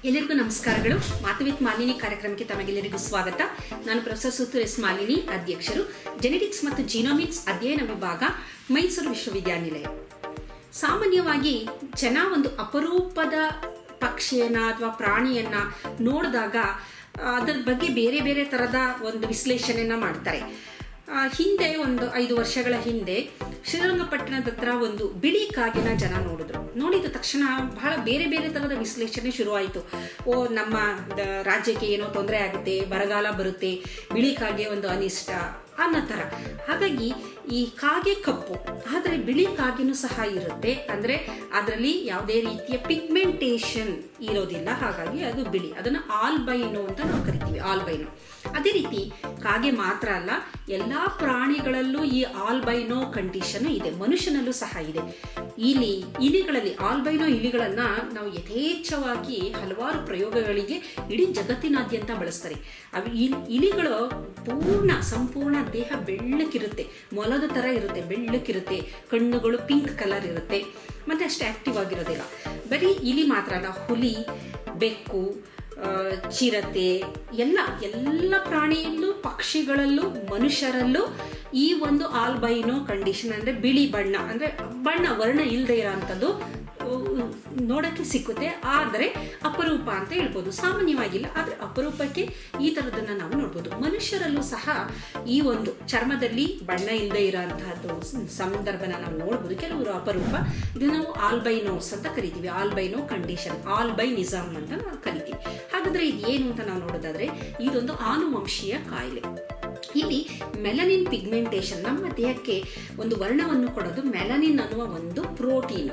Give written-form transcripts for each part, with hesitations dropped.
ಎಲ್ಲರಿಗೂ ನಮಸ್ಕಾರಗಳು. ಮಾತು ವಿತ್ ಮಾಲಿನಿ ಕಾರ್ಯಕ್ರಮಕ್ಕೆ ತಮಗೆಲ್ಲರಿಗೂ ಸ್ವಾಗತ. ನಾನು ಪ್ರೊಫೆಸರ್ ಸುತ್ತೂರ್ ಎಸ್ ಮಾಲಿನಿ, ಅಧ್ಯಕ್ಷರು, ಜೆನೆಟಿಕ್ಸ್ ಮತ್ತು ಜೀನೋಮಿಕ್ಸ್ ಅಧ್ಯಯನ ವಿಭಾಗ, ಮೈಸೂರು ವಿಶ್ವವಿದ್ಯಾನಿಲಯ. ಸಾಮಾನ್ಯವಾಗಿ ಜನ ಒಂದು ಅಪರೂಪದ ಪಕ್ಷಿಯನ್ನ ಅಥವಾ ಪ್ರಾಣಿಯನ್ನ ನೋಡಿದಾಗ ಅದರ ಬಗ್ಗೆ ಬೇರೆ ಬೇರೆ ಥರದ ಒಂದು ವಿಶ್ಲೇಷಣೆಯನ್ನ ಮಾಡ್ತಾರೆ. ಹಿಂದೆ ಒಂದು 5 ವರ್ಷಗಳ ಹಿಂದೆ ಶ್ರೀರಂಗಪಟ್ಟಣದ ಹತ್ರ ಒಂದು ಬಿಳಿ ಕಾಗೆನ ಜನ ನೋಡಿದ ತಕ್ಷಣ ಬಹಳ ಬೇರೆ ಬೇರೆ ಥರದ ವಿಶ್ಲೇಷಣೆ ಶುರುವಾಯಿತು. ನಮ್ಮ ರಾಜ್ಯಕ್ಕೆ ಏನೋ ತೊಂದರೆ ಆಗುತ್ತೆ, ಬರಗಾಲ ಬರುತ್ತೆ, ಬಿಳಿ ಕಾಗೆ ಒಂದು ಅನಿಷ್ಟ ಅನ್ನೋ ಥರ. ಹಾಗಾಗಿ ಈ ಕಾಗೆ ಕಪ್ಪು, ಆದರೆ ಬಿಳಿ ಕಾಗೆನೂ ಸಹ ಇರುತ್ತೆ. ಅಂದರೆ ಅದರಲ್ಲಿ ಯಾವುದೇ ರೀತಿಯ ಪಿಗ್ಮೆಂಟೇಷನ್ ಇರೋದಿಲ್ಲ, ಹಾಗಾಗಿ ಅದು ಬಿಳಿ. ಅದನ್ನು ಆಲ್ಬೈನೋ ಅಂತ ನಾವು ಕರಿತೀವಿ, ಆಲ್ಬೈನೋ. ಅದೇ ರೀತಿ ಕಾಗೆ ಮಾತ್ರ ಅಲ್ಲ, ಎಲ್ಲ ಪ್ರಾಣಿಗಳಲ್ಲೂ ಈ ಆಲ್ಬೈನೋ ಕಂಡೀಷನ್ ಇದೆ, ಮನುಷ್ಯನಲ್ಲೂ ಸಹ ಇದೆ. ಇಲಿಗಳಲ್ಲಿ ಆಲ್ಬೈನೋ ಇಲಿಗಳನ್ನ ನಾವು ಯಥೇಚ್ಛವಾಗಿ ಹಲವಾರು ಪ್ರಯೋಗಗಳಿಗೆ ಇಡೀ ಜಗತ್ತಿನಾದ್ಯಂತ ಬಳಸ್ತಾರೆ. ಇಲಿಗಳು ಸಂಪೂರ್ಣ ದೇಹ ಬೆಳ್ಳಕ್ಕಿರುತ್ತೆ, ಮೊಲದ ಥರ ಇರುತ್ತೆ, ಬೆಳ್ಳಕ್ಕಿರುತ್ತೆ, ಕಣ್ಣುಗಳು ಪಿಂಕ್ ಕಲರ್ ಇರುತ್ತೆ, ಮತ್ತೆ ಅಷ್ಟು ಆಕ್ಟಿವ್ ಆಗಿರೋದಿಲ್ಲ. ಬರೀ ಇಲಿ ಮಾತ್ರ ಅಲ್ಲ, ಹುಲಿ, ಬೆಕ್ಕು, ಚಿರತೆ, ಎಲ್ಲ ಪ್ರಾಣಿಯಲ್ಲೂ, ಪಕ್ಷಿಗಳಲ್ಲೂ, ಮನುಷ್ಯರಲ್ಲೂ ಈ ಒಂದು ಆಲ್ಬೈನೋ ಕಂಡೀಷನ್ ಅಂದರೆ ಬಿಳಿ ಬಣ್ಣ, ಅಂದರೆ ವರ್ಣ ಇಲ್ಲದೆ ಇರೋಂಥದ್ದು ನೋಡಕ್ಕೆ ಸಿಕ್ಕುತ್ತೆ. ಆದರೆ ಅಪರೂಪ ಅಂತ ಹೇಳ್ಬೋದು, ಸಾಮಾನ್ಯವಾಗಿಲ್ಲ, ಆದರೆ ಅಪರೂಪಕ್ಕೆ ಈ ಥರದನ್ನ ನಾವು ನೋಡ್ಬೋದು. ಮನುಷ್ಯರಲ್ಲೂ ಸಹ ಈ ಒಂದು ಚರ್ಮದಲ್ಲಿ ಬಣ್ಣ ಇಲ್ಲದೆ ಇರೋಂತಹದ್ದು ಸಂದರ್ಭನ ನಾವು ನೋಡ್ಬೋದು. ಕೆಲವರು ಅಪರೂಪ, ಇದು ನಾವು ಆಲ್ಬೈನೋಸ್ ಅಂತ ಕರಿತೀವಿ, ಆಲ್ಬೈನೋ ಕಂಡೀಷನ್, ಆಲ್ಬೈನಿಸಮ್ ಅಂತ ನಾವು ಕರಿತೀವಿ. ಹಾಗಾದ್ರೆ ಇದು ಏನು ಅಂತ ನಾವು ನೋಡೋದಾದ್ರೆ, ಇದೊಂದು ಆನುವಂಶೀಯ ಕಾಯಿಲೆ. ಇಲ್ಲಿ ಮೆಲನಿನ್ ಪಿಗ್ಮೆಂಟೇಷನ್, ನಮ್ಮ ದೇಹಕ್ಕೆ ಒಂದು ವರ್ಣವನ್ನು ಕೊಡೋದು ಮೆಲನಿನ್ ಅನ್ನುವ ಒಂದು ಪ್ರೋಟೀನ್.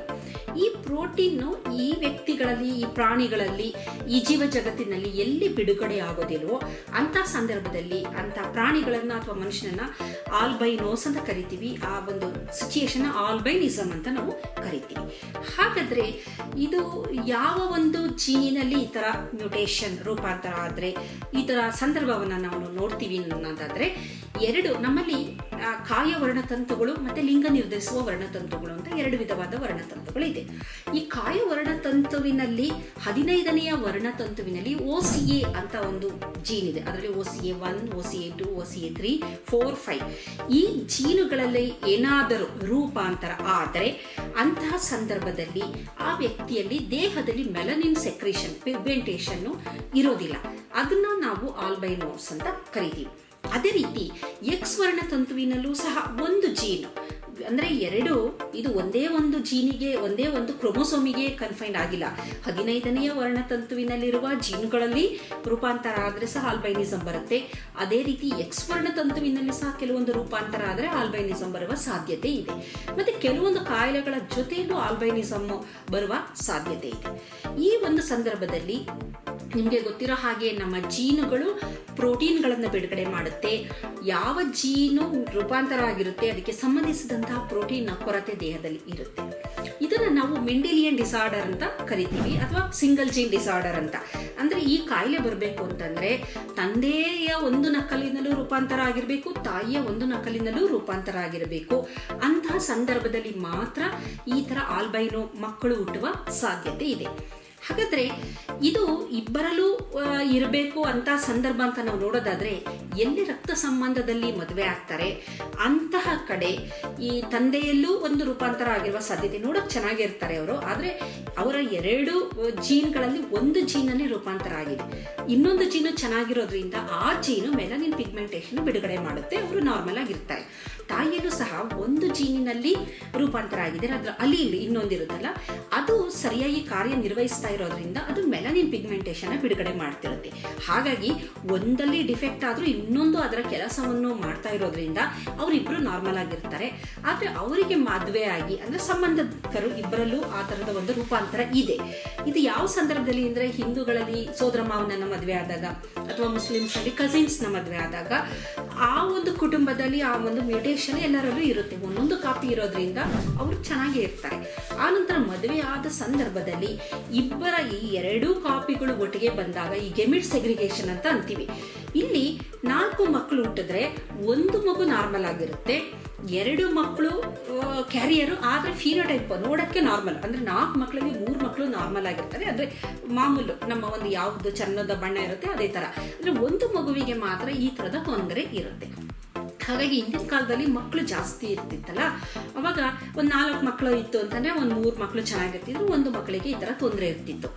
ಈ ಪ್ರೋಟೀನು ಈ ವ್ಯಕ್ತಿಗಳಲ್ಲಿ, ಈ ಪ್ರಾಣಿಗಳಲ್ಲಿ, ಈ ಜೀವ ಜಗತ್ತಿನಲ್ಲಿ ಎಲ್ಲಿ ಬಿಡುಗಡೆ ಆಗೋದಿಲ್ವೋ ಅಂತ ಸಂದರ್ಭದಲ್ಲಿ ಅಂತ ಪ್ರಾಣಿಗಳನ್ನ ಅಥವಾ ಮನುಷ್ಯನನ್ನ ಆಲ್ಬೈನೋಸ್ ಅಂತ ಕರಿತೀವಿ. ಆ ಒಂದು ಸಿಚುಯೇಷನ್ ಆಲ್ಬೈನಿಸಮ್ ಅಂತ ನಾವು ಕರಿತೀವಿ. ಹಾಗಾದ್ರೆ ಇದು ಯಾವ ಒಂದು ಜೀನಿನಲ್ಲಿ ಈ ತರ ಮ್ಯೂಟೇಷನ್, ರೂಪಾಂತರ ಆದ್ರೆ ಈ ತರ ಸಂದರ್ಭವನ್ನ ನಾವು ನೋಡ್ತೀವಿ ಅನ್ನೋದಾದ್ರೆ, ನಮ್ಮಲ್ಲಿ ಕಾಯ ವರ್ಣತಂತುಗಳು ಮತ್ತೆ ಲಿಂಗ ನಿರ್ಧರಿಸುವ ವರ್ಣತಂತುಗಳು ಅಂತ 2 ವಿಧವಾದ ವರ್ಣತಂತುಗಳು ಇದೆ. ಈ ಕಾಯ ವರ್ಣತಂತುವಿನಲ್ಲಿ 15ನೆಯ ವರ್ಣತಂತುವಿನಲ್ಲಿ OCA ಅಂತ ಒಂದು ಜೀನ್ ಇದೆ. ಅದರಲ್ಲಿ OCA1, OCA2, OCA3, 4, 5 ಈ ಜೀನುಗಳಲ್ಲಿ ಏನಾದರೂ ರೂಪಾಂತರ ಆದರೆ ಅಂತಹ ಸಂದರ್ಭದಲ್ಲಿ ಆ ವ್ಯಕ್ತಿಯಲ್ಲಿ ದೇಹದಲ್ಲಿ ಮೆಲನಿನ್ ಸೆಕ್ರೇಷನ್, ಪಿಗ್ಮೆಂಟೇಷನ್ ಇರೋದಿಲ್ಲ. ಅದನ್ನ ನಾವು ಆಲ್ಬೈನೋಸ್ ಅಂತ ಕರಿತೀವಿ. ಅದೇ ರೀತಿ ಎಕ್ಸ್ ವರ್ಣತಂತುವಿನಲ್ಲೂ ಸಹ ಒಂದು ಜೀನು, ಅಂದ್ರೆ ಇದು ಒಂದೇ ಒಂದು ಜೀನಿಗೆ, ಒಂದೇ ಒಂದು ಕ್ರೋಮೋಸೋಮಿಗೆ ಕನ್ಫೈನ್ಡ್ ಆಗಿಲ್ಲ. 15ನೆಯ ವರ್ಣತಂತುವಿನಲ್ಲಿರುವ ಜೀನುಗಳಲ್ಲಿ ರೂಪಾಂತರ ಆದ್ರೆ ಸಹ ಆಲ್ಬೈನಿಸಮ್ ಬರುತ್ತೆ. ಅದೇ ರೀತಿ ಎಕ್ಸ್ ವರ್ಣತಂತುವಿನಲ್ಲಿ ಸಹ ಕೆಲವೊಂದು ರೂಪಾಂತರ ಆದ್ರೆ ಆಲ್ಬೈನಿಸಮ್ ಬರುವ ಸಾಧ್ಯತೆ ಇದೆ. ಮತ್ತೆ ಕೆಲವೊಂದು ಕಾಯಿಲೆಗಳ ಜೊತೆಯಲ್ಲೂ ಆಲ್ಬೈನಿಸಮ್ ಬರುವ ಸಾಧ್ಯತೆ ಇದೆ. ಈ ಒಂದು ಸಂದರ್ಭದಲ್ಲಿ ನಿಮಗೆ ಗೊತ್ತಿರೋ ಹಾಗೆ ನಮ್ಮ ಜೀನುಗಳು ಪ್ರೋಟೀನ್ಗಳನ್ನು ಬಿಡುಗಡೆ ಮಾಡುತ್ತೆ. ಯಾವ ಜೀನು ರೂಪಾಂತರ ಆಗಿರುತ್ತೆ ಅದಕ್ಕೆ ಸಂಬಂಧಿಸಿದಂತಹ ಪ್ರೋಟೀನ್ ಕೊರತೆ ದೇಹದಲ್ಲಿ ಇರುತ್ತೆ. ಇದನ್ನ ನಾವು ಮೆಂಡೆಲಿಯನ್ ಡಿಸಾರ್ಡರ್ ಅಂತ ಕರಿತೀವಿ, ಅಥವಾ ಸಿಂಗಲ್ ಜೀನ್ ಡಿಸಾರ್ಡರ್ ಅಂತ. ಅಂದ್ರೆ ಈ ಕಾಯಿಲೆ ಬರಬೇಕು ಅಂತಂದ್ರೆ ತಂದೆಯ ಒಂದು ನಕಲಿನಲ್ಲೂ ರೂಪಾಂತರ ಆಗಿರಬೇಕು, ತಾಯಿಯ ಒಂದು ನಕಲಿನಲ್ಲೂ ರೂಪಾಂತರ ಆಗಿರಬೇಕು. ಅಂತಹ ಸಂದರ್ಭದಲ್ಲಿ ಮಾತ್ರ ಈ ತರ ಆಲ್ಬೈನೋ ಮಕ್ಕಳು ಹುಟ್ಟುವ ಸಾಧ್ಯತೆ ಇದೆ. ಹಾಗಾದ್ರೆ ಇದು ಇಬ್ಬರಲ್ಲೂ ಇರಬೇಕು ಅಂತ ಸಂದರ್ಭ ಅಂತ ನಾವು ನೋಡೋದಾದ್ರೆ, ಎಲ್ಲಿ ರಕ್ತ ಸಂಬಂಧದಲ್ಲಿ ಮದುವೆ ಆಗ್ತಾರೆ ಅಂತಹ ಕಡೆ ಈ ತಂದೆಯಲ್ಲೂ ಒಂದು ರೂಪಾಂತರ ಆಗಿರುವ ಸಾಧ್ಯತೆ, ನೋಡೋಕೆ ಚೆನ್ನಾಗಿರ್ತಾರೆ ಅವರು, ಆದ್ರೆ ಅವರ 2 ಜೀನ್ಗಳಲ್ಲಿ ಒಂದು ಜೀನಲ್ಲಿ ರೂಪಾಂತರ ಆಗಿದೆ. ಇನ್ನೊಂದು ಜೀನು ಚೆನ್ನಾಗಿರೋದ್ರಿಂದ ಆ ಜೀನು ಮೆಲನಿನ್ ಪಿಗ್ಮೆಂಟೇಷನ್ ಬಿಡುಗಡೆ ಮಾಡುತ್ತೆ, ಅವರು ನಾರ್ಮಲ್ ಆಗಿರ್ತಾರೆ. ತಾಯಿಯಲ್ಲೂ ಸಹ ಒಂದು ಜೀನಿನಲ್ಲಿ ರೂಪಾಂತರ ಆಗಿದೆ, ಅದ್ರ ಅಲೀಲ್ ಇನ್ನೊಂದಿರುತ್ತಲ್ಲ, ಅದು ಸರಿಯಾಗಿ ಕಾರ್ಯನಿರ್ವಹಿಸ್ತಾ ಇರೋದ್ರಿಂದ ಅದು ಮೆಲನಿನ್ ಪಿಗ್ಮೆಂಟೇಷನ್ ಬಿಡುಗಡೆ ಮಾಡ್ತಿರುತ್ತೆ. ಹಾಗಾಗಿ ಒಂದಲ್ಲಿ ಡಿಫೆಕ್ಟ್ ಆದ್ರೂ ಇನ್ನೊಂದು ಅದರ ಕೆಲಸವನ್ನು ಮಾಡ್ತಾ ಇರೋದ್ರಿಂದ ಅವರಿಬ್ರು ನಾರ್ಮಲ್ ಆಗಿರ್ತಾರೆ. ಆದ್ರೆ ಅವರಿಗೆ ಮದುವೆ ಆಗಿ, ಅಂದ್ರೆ ಸಂಬಂಧಿಕರು ಇಬ್ಬರಲ್ಲೂ ಆ ತರದ ಒಂದು ರೂಪಾಂತರ ಇದೆ. ಇದು ಯಾವ ಸಂದರ್ಭದಲ್ಲಿ ಅಂದ್ರೆ, ಹಿಂದೂಗಳಲ್ಲಿ ಸೋದರ ಮಾವನನ್ನ ಮದುವೆ ಆದಾಗ, ಅಥವಾ ಮುಸ್ಲಿಮ್ಸ್ ಅಲ್ಲಿ ಕಸಿನ್ಸ್ ನ ಮದುವೆ ಆದಾಗ, ಆ ಒಂದು ಕುಟುಂಬದಲ್ಲಿ ಆ ಒಂದು ಮ್ಯೂಟೇಷನ್ ಎಲ್ಲರಲ್ಲೂ ಇರುತ್ತೆ. ಒಂದೊಂದು ಕಾಪಿ ಇರೋದ್ರಿಂದ ಅವರು ಚೆನ್ನಾಗೇ ಇರ್ತಾರೆ. ಆನಂತರ ಮದುವೆ ಆದ ಸಂದರ್ಭದಲ್ಲಿ ಇಬ್ಬರ ಈ 2 ಕಾಪಿಗಳು ಒಟ್ಟಿಗೆ ಬಂದಾಗ ಈ ಗೆಮಿಟ್ ಸೆಗ್ರಿಗೇಷನ್ ಅಂತ ಅಂತೀವಿ. ಇಲ್ಲಿ 4 ಮಕ್ಕಳು ಹುಟ್ಟಿದ್ರೆ ಒಂದು ಮಗು ನಾರ್ಮಲ್ ಆಗಿರುತ್ತೆ, 2 ಮಕ್ಕಳು ಕ್ಯಾರಿಯರು, ಆದರೆ ಫಿನೋಟೈಪ್ ನೋಡೋಕ್ಕೆ ನಾರ್ಮಲ್, ಅಂದರೆ 4 ಮಕ್ಕಳಿಗೆ 3 ಮಕ್ಕಳು ನಾರ್ಮಲ್ ಆಗಿರ್ತಾರೆ, ಅಂದರೆ ಮಾಮೂಲು ನಮ್ಮ ಒಂದು ಯಾವುದು ಚರ್ಮದ ಬಣ್ಣ ಇರುತ್ತೆ ಅದೇ ಥರ. ಅಂದರೆ ಒಂದು ಮಗುವಿಗೆ ಮಾತ್ರ ಈ ಥರದ ತೊಂದರೆ ಇರುತ್ತೆ. ಹಾಗಾಗಿ ಹಿಂದಿನ ಕಾಲದಲ್ಲಿ ಮಕ್ಕಳು ಜಾಸ್ತಿ ಇರ್ತಿತ್ತಲ್ಲ, ಅವಾಗ ಒಂದು 4 ಮಕ್ಕಳು ಇತ್ತು ಅಂತಂದರೆ ಒಂದು 3 ಮಕ್ಕಳು ಚೆನ್ನಾಗಿರ್ತಿದ್ರು, ಒಂದು ಮಕ್ಕಳಿಗೆ ಈ ಥರ ತೊಂದರೆ ಇರ್ತಿತ್ತು.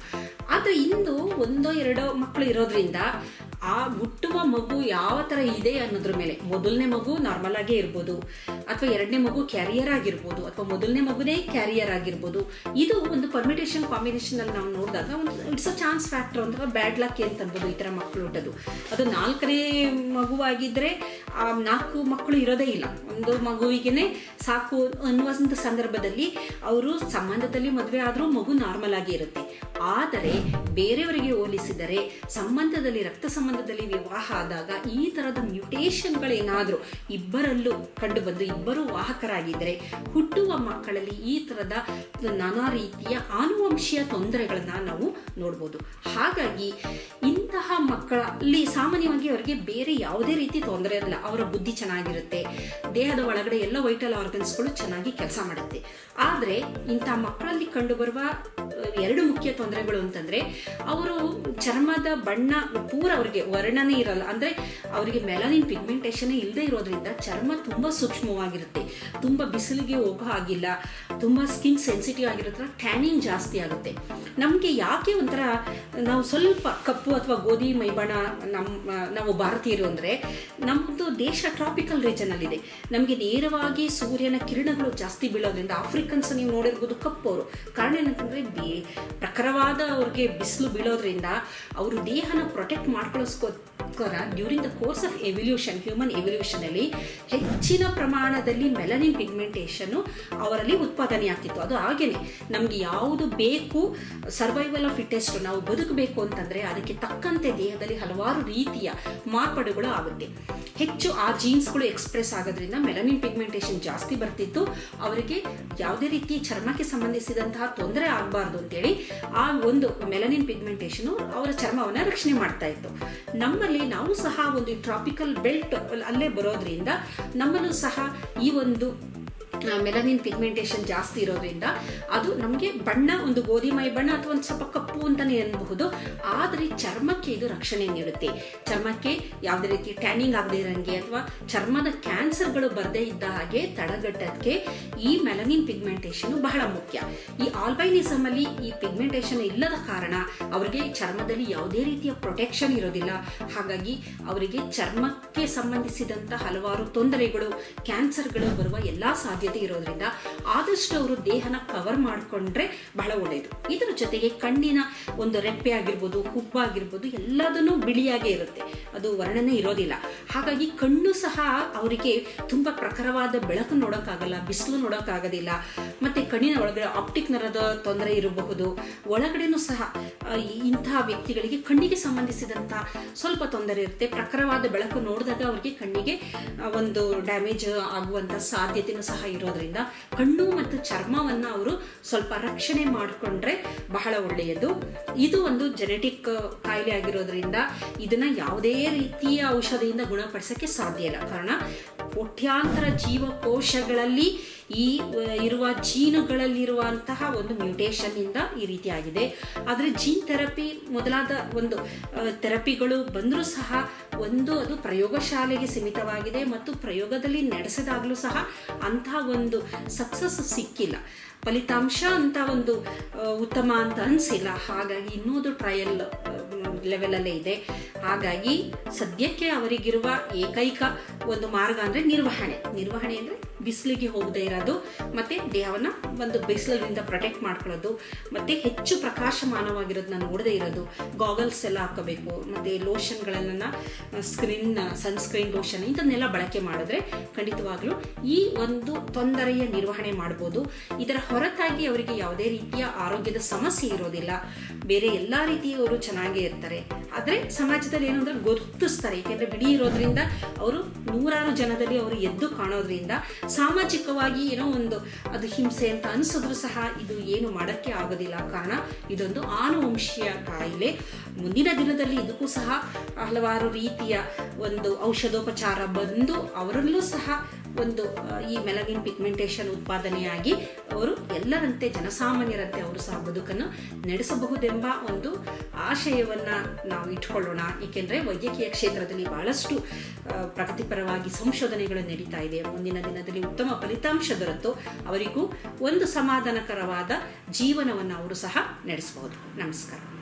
ಆದರೆ ಇಂದು 1-2 ಮಕ್ಕಳು ಇರೋದ್ರಿಂದ ಆ ಹುಟ್ಟುವ ಮಗು ಯಾವ ಥರ ಇದೆ ಅನ್ನೋದ್ರ ಮೇಲೆ, ಮೊದಲನೇ ಮಗು ನಾರ್ಮಲ್ ಆಗೇ ಇರ್ಬೋದು, ಅಥವಾ 2ನೇ ಮಗು ಕ್ಯಾರಿಯರ್ ಆಗಿರ್ಬೋದು, ಅಥವಾ ಮೊದಲನೇ ಮಗುನೇ ಕ್ಯಾರಿಯರ್ ಆಗಿರ್ಬೋದು. ಇದು ಒಂದು ಪರ್ಮಿಟೇಷನ್ ಕಾಂಬಿನೇಷನ್ ಅಲ್ಲಿ ನಾವು ನೋಡಿದಾಗ ಒಂದು ಇಟ್ಸ್ ಅ ಚಾನ್ಸ್ ಫ್ಯಾಕ್ಟರ್ ಅಂತ, ಬ್ಯಾಡ್ ಲಕ್ ಅಂತ ಅನ್ಬೋದು ಈ ಥರ ಮಕ್ಕಳು ಹುಟ್ಟೋದು. ಅದು 4ನೇ ಮಗುವಾಗಿದ್ದರೆ 4 ಮಕ್ಕಳು ಇರೋದೇ ಇಲ್ಲ, ಒಂದು ಮಗುವಿಗೆ ಸಾಕು ಅನ್ನುವಂಥ ಸಂದರ್ಭದಲ್ಲಿ ಅವರು ಸಂಬಂಧದಲ್ಲಿ ಮದುವೆ ಆದರೂ ಮಗು ನಾರ್ಮಲ್ ಆಗಿ ಇರುತ್ತೆ. ಆದರೆ ಬೇರೆಯವರಿಗೆ ಹೋಲಿಸಿದರೆ ಸಂಬಂಧದಲ್ಲಿ, ರಕ್ತ ಸಂಬಂಧದಲ್ಲಿ ವಿವಾಹ ಆದಾಗ ಈ ಥರದ ಮ್ಯೂಟೇಷನ್ಗಳೇನಾದರೂ ಇಬ್ಬರಲ್ಲೂ ಕಂಡುಬಂದು ಇಬ್ಬರು ವಾಹಕರಾಗಿದ್ದರೆ ಹುಟ್ಟುವ ಮಕ್ಕಳಲ್ಲಿ ಈ ಥರದ ನಾನಾ ರೀತಿಯ ಆನುವಂಶೀಯ ತೊಂದರೆಗಳನ್ನು ನಾವು ನೋಡ್ಬೋದು. ಹಾಗಾಗಿ ಇಂತಹ ಮಕ್ಕಳಲ್ಲಿ ಸಾಮಾನ್ಯವಾಗಿ ಅವರಿಗೆ ಬೇರೆ ಯಾವುದೇ ರೀತಿ ತೊಂದರೆ ಇಲ್ಲ, ಅವರ ಬುದ್ಧಿ ಚೆನ್ನಾಗಿರುತ್ತೆ, ದೇಹದ ಒಳಗಡೆ ಎಲ್ಲ ವೈಟಲ್ ಆರ್ಗನ್ಸ್ಗಳು ಚೆನ್ನಾಗಿ ಕೆಲಸ ಮಾಡುತ್ತೆ. ಆದರೆ ಇಂಥ ಮಕ್ಕಳಲ್ಲಿ ಕಂಡುಬರುವ 2 ಮುಖ್ಯ ತೊಂದರೆಗಳು ಅಂತಂದರೆ, ಅವರು ಚರ್ಮದ ಬಣ್ಣ ಪೂರ ಅವರಿಗೆ ವರ್ಣನೆ ಇರಲ್ಲ, ಅಂದರೆ ಅವರಿಗೆ ಮೆಲನಿನ್ ಪಿಗ್ಮೆಂಟೇಷನ್ ಇಲ್ಲದೆ ಇರೋದ್ರಿಂದ ಚರ್ಮ ತುಂಬ ಸೂಕ್ಷ್ಮವಾಗಿರುತ್ತೆ, ತುಂಬ ಬಿಸಿಲಿಗೆ ಹೋಗೋ ಆಗಿಲ್ಲ, ತುಂಬ ಸ್ಕಿನ್ ಸೆನ್ಸಿಟಿವ್ ಆಗಿರುತ್ತೆ, ಟ್ಯಾನಿಂಗ್ ಜಾಸ್ತಿ ಆಗುತ್ತೆ. ನಮಗೆ ಯಾಕೆ ಒಂಥರ ನಾವು ಸ್ವಲ್ಪ ಕಪ್ಪು ಅಥವಾ ಗೋಧಿ ಮೈಬಣ್ಣ ನಾವು ಭಾರತೀಯರು ಅಂದರೆ, ನಮ್ಮದು ದೇಶ ಟ್ರಾಪಿಕಲ್ ರೀಜನಲ್ಲಿದೆ, ನಮಗೆ ನೇರವಾಗಿ ಸೂರ್ಯನ ಕಿರಣಗಳು ಜಾಸ್ತಿ ಬೀಳೋದ್ರಿಂದ ಆಫ್ರಿಕನ್ಸ್ ನೀವು ನೋಡಿರ್ಬೋದು ಕಪ್ಪವರು. ಕಾರಣ ಏನಂತಂದರೆ ಪ್ರಖರವಾದ ಅವ್ರಿಗೆ ಬಿಸಿಲು ಬೀಳೋದ್ರಿಂದ ಅವರು ದೇಹನ ಪ್ರೊಟೆಕ್ಟ್ ಮಾಡ್ಕೊಳ್ಳೋಸ್ಕೋಸ್ಕರ during the course of evolution, human ಎವಲ್ಯೂಷನಲ್ಲಿ ಹೆಚ್ಚಿನ ಪ್ರಮಾಣದಲ್ಲಿ ಮೆಲನಿನ್ ಪಿಗ್ಮೆಂಟೇಷನ್ನು ಅವರಲ್ಲಿ ಉತ್ಪಾದನೆ ಆಗ್ತಿತ್ತು. ಅದು ಹಾಗೇನೆ ನಮಗೆ ಯಾವುದು ಬೇಕು, ಸರ್ವೈವಲ್ ಆಫ್ ಫಿಟ್ಟೆಸ್ಟ್, ನಾವು ಬದುಕಬೇಕು ಅಂತಂದರೆ ಅದಕ್ಕೆ ತಕ್ಕಂತೆ ದೇಹದಲ್ಲಿ ಹಲವಾರು ರೀತಿಯ ಮಾರ್ಪಾಡುಗಳು ಆಗುತ್ತೆ. ಹೆಚ್ಚು ಆ ಜೀನ್ಸ್ಗಳು ಎಕ್ಸ್ಪ್ರೆಸ್ ಆಗೋದ್ರಿಂದ ಮೆಲನಿನ್ ಪಿಗ್ಮೆಂಟೇಷನ್ ಜಾಸ್ತಿ ಬರ್ತಿತ್ತು. ಅವರಿಗೆ ಯಾವುದೇ ರೀತಿ ಚರ್ಮಕ್ಕೆ ಸಂಬಂಧಿಸಿದಂತಹ ತೊಂದರೆ ಆಗಬಾರ್ದು ಅಂತೇಳಿ ಆ ಒಂದು ಮೆಲನಿನ್ ಪಿಗ್ಮೆಂಟೇಷನು ಅವರ ಚರ್ಮವನ್ನು ರಕ್ಷಣೆ ಮಾಡ್ತಾ ಇತ್ತು. ನಮ್ಮಲ್ಲಿ ನಾವು ಸಹ ಒಂದು ಟ್ರಾಪಿಕಲ್ ಬೆಲ್ಟ್ ಅಲ್ಲೇ ಬರೋದ್ರಿಂದ ನಮ್ಮಲ್ಲೂ ಸಹ ಈ ಒಂದು ಮೆಲನಿನ್ ಪಿಗ್ಮೆಂಟೇಷನ್ ಜಾಸ್ತಿ ಇರೋದ್ರಿಂದ ಅದು ನಮಗೆ ಬಣ್ಣ ಒಂದು ಗೋಧಿ ಮೈ ಬಣ್ಣ ಅಥವಾ ಒಂದು ಸ್ವಲ್ಪ ಕಪ್ಪು ಅಂತಲೇ ಅನ್ಬಹುದು. ಆದರೆ ಚರ್ಮಕ್ಕೆ ಇದು ರಕ್ಷಣೆ ನೀಡುತ್ತೆ. ಚರ್ಮಕ್ಕೆ ಯಾವುದೇ ರೀತಿ ಟ್ಯಾನಿಂಗ್ ಆಗದೆ ಇರೋಂಗೆ ಅಥವಾ ಚರ್ಮದ ಕ್ಯಾನ್ಸರ್ಗಳು ಬರದೇ ಇದ್ದ ಹಾಗೆ ತಡೆಗಟ್ಟೋಕ್ಕೆ ಈ ಮೆಲನಿನ್ ಪಿಗ್ಮೆಂಟೇಷನ್ ಬಹಳ ಮುಖ್ಯ. ಈ ಆಲ್ಬೈನಿಸಮ್ ಅಲ್ಲಿ ಈ ಪಿಗ್ಮೆಂಟೇಷನ್ ಇಲ್ಲದ ಕಾರಣ ಅವರಿಗೆ ಚರ್ಮದಲ್ಲಿ ಯಾವುದೇ ರೀತಿಯ ಪ್ರೊಟೆಕ್ಷನ್ ಇರೋದಿಲ್ಲ. ಹಾಗಾಗಿ ಅವರಿಗೆ ಚರ್ಮಕ್ಕೆ ಸಂಬಂಧಿಸಿದಂಥ ಹಲವಾರು ತೊಂದರೆಗಳು, ಕ್ಯಾನ್ಸರ್ಗಳು ಬರುವ ಎಲ್ಲ ಸಾಧ್ಯತೆ ಇರೋದ್ರಿಂದ ಆದಷ್ಟು ಅವರು ದೇಹನ ಕವರ್ ಮಾಡಿಕೊಂಡ್ರೆ ಬಹಳ ಒಳ್ಳೆಯದು. ಇದರ ಜೊತೆಗೆ ಕಣ್ಣಿನ ಒಂದು ರೆಪ್ಪೆ ಆಗಿರ್ಬೋದು, ಹುಬ್ಬಾಗಿರ್ಬೋದು, ಎಲ್ಲದನ್ನೂ ಬಿಳಿಯಾಗೇ ಇರುತ್ತೆ, ಅದು ವರ್ಣನೆ ಇರೋದಿಲ್ಲ. ಹಾಗಾಗಿ ಕಣ್ಣು ಸಹ ಅವರಿಗೆ ತುಂಬ ಪ್ರಖರವಾದ ಬೆಳಕು ನೋಡೋಕ್ಕಾಗಲ್ಲ, ಬಿಸಿಲು ನೋಡೋಕ್ಕಾಗೋದಿಲ್ಲ. ಮತ್ತು ಕಣ್ಣಿನ ಒಳಗಡೆ ಆಪ್ಟಿಕ್ ನರದ ತೊಂದರೆ ಇರಬಹುದು. ಒಳಗಡೆನೂ ಸಹ ಇಂತಹ ವ್ಯಕ್ತಿಗಳಿಗೆ ಕಣ್ಣಿಗೆ ಸಂಬಂಧಿಸಿದಂಥ ಸ್ವಲ್ಪ ತೊಂದರೆ ಇರುತ್ತೆ. ಪ್ರಖರವಾದ ಬೆಳಕು ನೋಡಿದಾಗ ಅವರಿಗೆ ಕಣ್ಣಿಗೆ ಒಂದು ಡ್ಯಾಮೇಜ್ ಆಗುವಂಥ ಸಾಧ್ಯತೆಯೂ ಸಹ ಇರೋದ್ರಿಂದ ಕಣ್ಣು ಮತ್ತು ಚರ್ಮವನ್ನು ಅವರು ಸ್ವಲ್ಪ ರಕ್ಷಣೆ ಮಾಡಿಕೊಂಡ್ರೆ ಬಹಳ ಒಳ್ಳೆಯದು. ಇದು ಒಂದು ಜೆನೆಟಿಕ್ ಕಾಯಿಲೆ ಆಗಿರೋದ್ರಿಂದ ಇದನ್ನ ಯಾವುದೇ ರೀತಿಯ ಔಷಧಿಯಿಂದ ಗುಣಪಡಿಸೋಕ್ಕೆ ಸಾಧ್ಯ ಇಲ್ಲ. ಕಾರಣ ಕೋಟ್ಯಾಂತರ ಜೀವಕೋಶಗಳಲ್ಲಿ ಈ ಇರುವ ಜೀನುಗಳಲ್ಲಿರುವಂತಹ ಒಂದು ಮ್ಯೂಟೇಷನ್ ಇಂದ ಈ ರೀತಿ ಆಗಿದೆ. ಆದರೆ ಜೀನ್ ಥೆರಪಿ ಮೊದಲಾದ ಒಂದು ಥೆರಪಿಗಳು ಬಂದರೂ ಸಹ ಅದು ಪ್ರಯೋಗಶಾಲೆಗೆ ಸೀಮಿತವಾಗಿದೆ ಮತ್ತು ಪ್ರಯೋಗದಲ್ಲಿ ನಡೆಸಿದಾಗಲೂ ಸಹ ಅಂತಹ ಒಂದು ಸಕ್ಸಸ್ ಸಿಕ್ಕಿಲ್ಲ, ಫಲಿತಾಂಶ ಅಂತ ಒಂದು ಉತ್ತಮ ಅಂತ ಅನಿಸಿಲ್ಲ. ಹಾಗಾಗಿ ಇನ್ನೊಂದು ಟ್ರಯಲ್ ಲೆವೆಲಲ್ಲೇ ಇದೆ. ಹಾಗಾಗಿ ಸದ್ಯಕ್ಕೆ ಅವರಿಗಿರುವ ಏಕೈಕ ಒಂದು ಮಾರ್ಗ ಅಂದರೆ ನಿರ್ವಹಣೆ ಅಂದರೆ ಬಿಸಿಲಿಗೆ ಹೋಗದೆ ಇರೋದು, ಮತ್ತು ದೇಹವನ್ನು ಒಂದು ಬಿಸಿಲಿನಿಂದ ಪ್ರೊಟೆಕ್ಟ್ ಮಾಡ್ಕೊಳ್ಳೋದು, ಮತ್ತು ಹೆಚ್ಚು ಪ್ರಕಾಶಮಾನವಾಗಿರೋದನ್ನ ನೋಡದೇ ಇರೋದು, ಗಾಗಲ್ಸ್ ಎಲ್ಲ ಹಾಕೋಬೇಕು, ಮತ್ತು ಲೋಷನ್ಗಳನ್ನ ಸನ್ಸ್ಕ್ರೀನ್ ಲೋಷನ್ ಇಂಥನ್ನೆಲ್ಲ ಬಳಕೆ ಮಾಡಿದ್ರೆ ಖಂಡಿತವಾಗ್ಲೂ ಈ ಒಂದು ತೊಂದರೆಯ ನಿರ್ವಹಣೆ ಮಾಡ್ಬೋದು. ಇದರ ಹೊರತಾಗಿ ಅವರಿಗೆ ಯಾವುದೇ ರೀತಿಯ ಆರೋಗ್ಯದ ಸಮಸ್ಯೆ ಇರೋದಿಲ್ಲ, ಬೇರೆ ಎಲ್ಲ ರೀತಿಯವರು ಚೆನ್ನಾಗೇ ಇರ್ತಾರೆ. ಆದರೆ ಸಮಾಜದಲ್ಲಿ ಏನು ಅಂದರೆ ಗುರುತಿಸ್ತಾರೆ, ಏಕೆಂದರೆ ಬಿಡಿ ಇರೋದ್ರಿಂದ ಅವರು ನೂರಾರು ಜನದಲ್ಲಿ ಅವರು ಎದ್ದು ಕಾಣೋದ್ರಿಂದ ಸಾಮಾಜಿಕವಾಗಿ ಏನೋ ಒಂದು ಅದು ಹಿಂಸೆ ಅಂತ ಅನಿಸಿದ್ರು ಸಹ ಇದು ಏನು ಮಾಡೋಕ್ಕೆ ಆಗೋದಿಲ್ಲ. ಕಾರಣ ಇದೊಂದು ಆನುವಂಶೀಯ ಕಾಯಿಲೆ. ಮುಂದಿನ ದಿನದಲ್ಲಿ ಇದಕ್ಕೂ ಸಹ ಹಲವಾರು ರೀತಿಯ ಒಂದು ಔಷಧೋಪಚಾರ ಬಂದು ಅವರಲ್ಲೂ ಸಹ ಒಂದು ಈ ಮೆಲನಿನ್ ಪಿಗ್ಮೆಂಟೇಷನ್ ಉತ್ಪಾದನೆಯಾಗಿ ಅವರು ಎಲ್ಲರಂತೆ ಜನಸಾಮಾನ್ಯರಂತೆ ಅವರು ಸಹ ಬದುಕನ್ನು ನಡೆಸಬಹುದೆಂಬ ಒಂದು ಆಶಯವನ್ನು ನಾವು ಇಟ್ಕೊಳ್ಳೋಣ. ಏಕೆಂದರೆ ವೈದ್ಯಕೀಯ ಕ್ಷೇತ್ರದಲ್ಲಿ ಬಹಳಷ್ಟು ಪ್ರಗತಿಪರವಾಗಿ ಸಂಶೋಧನೆಗಳು ನಡೀತಾ ಇದೆ. ಮುಂದಿನ ದಿನದಲ್ಲಿ ಉತ್ತಮ ಫಲಿತಾಂಶ ದೊರೆತು ಅವರಿಗೂ ಒಂದು ಸಮಾಧಾನಕರವಾದ ಜೀವನವನ್ನು ಅವರು ಸಹ ನಡೆಸಬಹುದು. ನಮಸ್ಕಾರ.